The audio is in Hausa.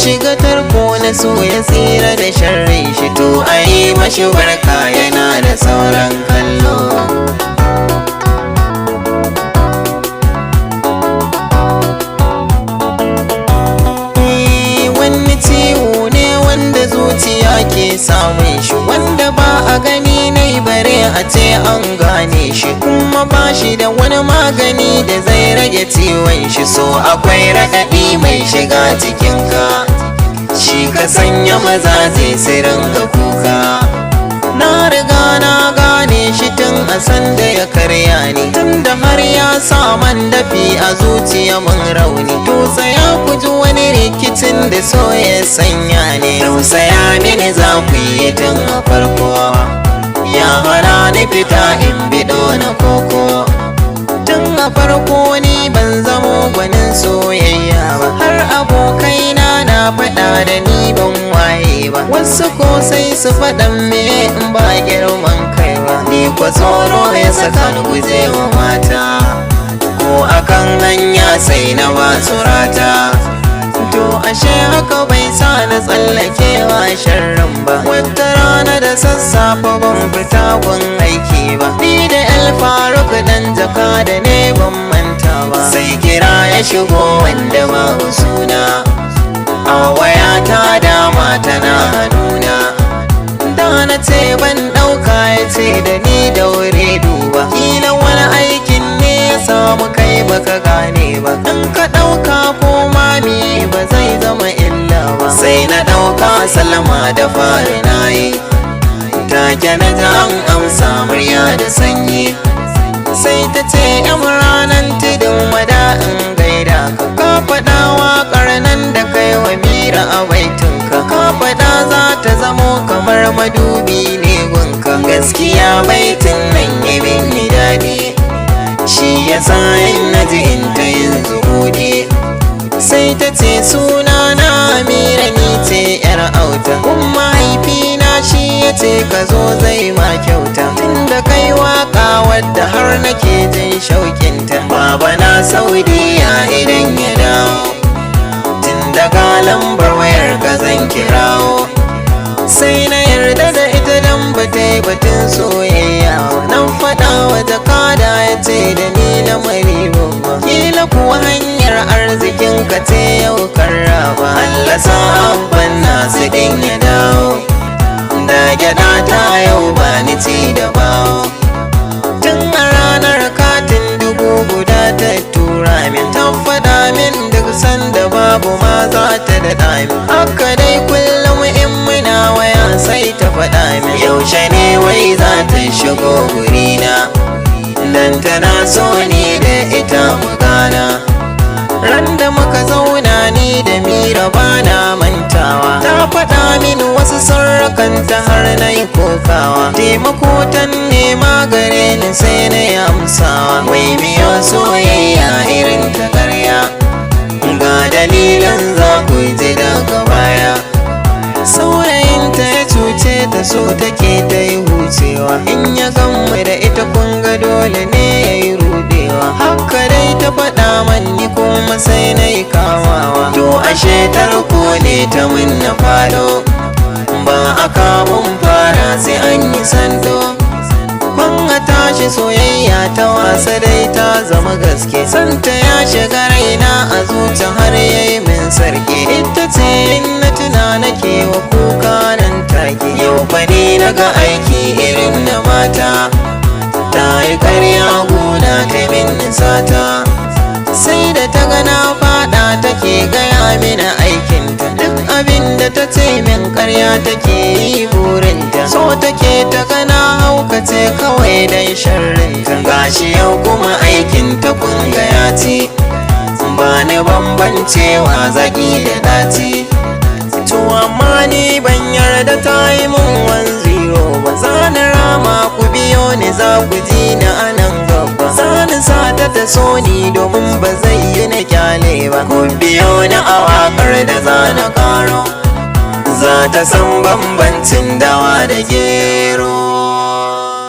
shiga tarko na so ya tsira da sharrin shi, to ayi mashi barka yana da sauran kallo. Wani ciwo ne wanda zuciya ke samun shi, wanda ba a gani nai bare a ce an gane shi, kuma ba shi da wani magani da zai rage ciwon shi. So akwai raɗaɗi mai shiga cikinka, shi ka sanya maza zai su ringa kuka. Na riga na gane shi tun a sanda ya karya ni, tunda har ya sa man dafi a zuciya mun rauni. To tsaya ku ji wani rikicin da so ya sanya ne, tausaya mini za ku yi tun a farko, ya hana ni fita in bido na koko. Tun a farko ni ban zamo gwanin soyayya ba, har abokaina na faɗa da ni ban waye ba. Wasu ko sai su faɗan me in ba girman kai ba, ni ko tsoro ya saka ni gujewa mata, ko akan hanya sai na basu rata. To ashe haka bai sa na tsallakewa sharrin ba. Wata rana da sassafe ban fita gun aiki ba, ni da Alfaruk dan jaka da ne ban manta ba. Sai kira ya shigo wanda babu suna, a wayata dama tana hannuna. Da na ce ban ɗauka ya ce da ni daure duba, kila wani aikin ne ya samu kai baka gane ba. In ka ɗauka ko mami ba zai zama illa ba. Sai na ɗauka salama da fari na yi, take na ta an amsa murya da sanyi. Sai ta ce yan ranar tudun wada in gaida ka, ka faɗa waƙar nan da kai wa Mira a baitinka. Ka faɗa za ta zamo kamar madubi ne gunka, gaskiya baitin nan ya mini daɗi, shi ya sa in naji in ta yin zuhudi. Sai ta ce suna na Mira ni ce yar auta, kuma mahaifina shi ya ce ka zo zai ma kyauta. Tunda kai waka wadda har nake jin shauƙinta, baba na Saudiya idan ya dawo, tunda ga lambar wayar ka zan kirawo. Sai na yarda da ita dan bata yi batun soyayya, nan faɗa wa jakada ya ce da ni lamari babba, kila kuwa hanyar arzikin ka ce yau karraba. Allah sa abban nasu din ya dawo, da gyaɗa ta yau ba ni ci da bawo. Tun a ranar katin 1000 guda ta tura min, ta faɗa min duk sanda babu ma za ta daɗa min. Haka dai kullum in muna waya sai ta faɗa min, yaushe ne wai za ta shigo gurina, dan tana so ni da ita mu gana. Ran da muka zauna ni da Mira bana mantawa, ta faɗa min wasu sarrakanta har na yi kokawa. Taimako ta nema gare ni sai na yi amsawa, wai biyo soyayya irin ta ƙarya, ga dalilan za ku ji daga baya. Saurayinta ya cuce ta, so take ta yi hucewa, in ya gamu da ita kun ga dole ne ya yi rudewa. Haka dai ta faɗa man ni kuma sai na yi kamawa, to ashe tarko ne ta mun na fado, ba a kamun fara sai an yi sando. Kwan a tashi soyayya ta wasa dai ta zama gaske, santa ya shiga raina a zuci har yayi min sarki. Ita ce in na tuna nake wa kuka nan take, yau fa ni naga aiki irin na mata, ta yi karya gona ta min nisata. Sai da ta gana fada take gaya mini aikinta, duk abin da ta ce min karya take yi burinta, so take ta gana haukace kawai dai sharrinta. Gashi yau kuma aikinta kun ga ya ci, ba ni bambancewa zaki da daci. To amma ni ban yarda ta yi mun 1-0 ba, zani rama ku biyo ni za ku ji ni anan gaba. Zani sata ta so ni domin ba zai yi na kyale ba, ku biyo ni a waƙar da zana karo, za ta san bambancin dawa da gero.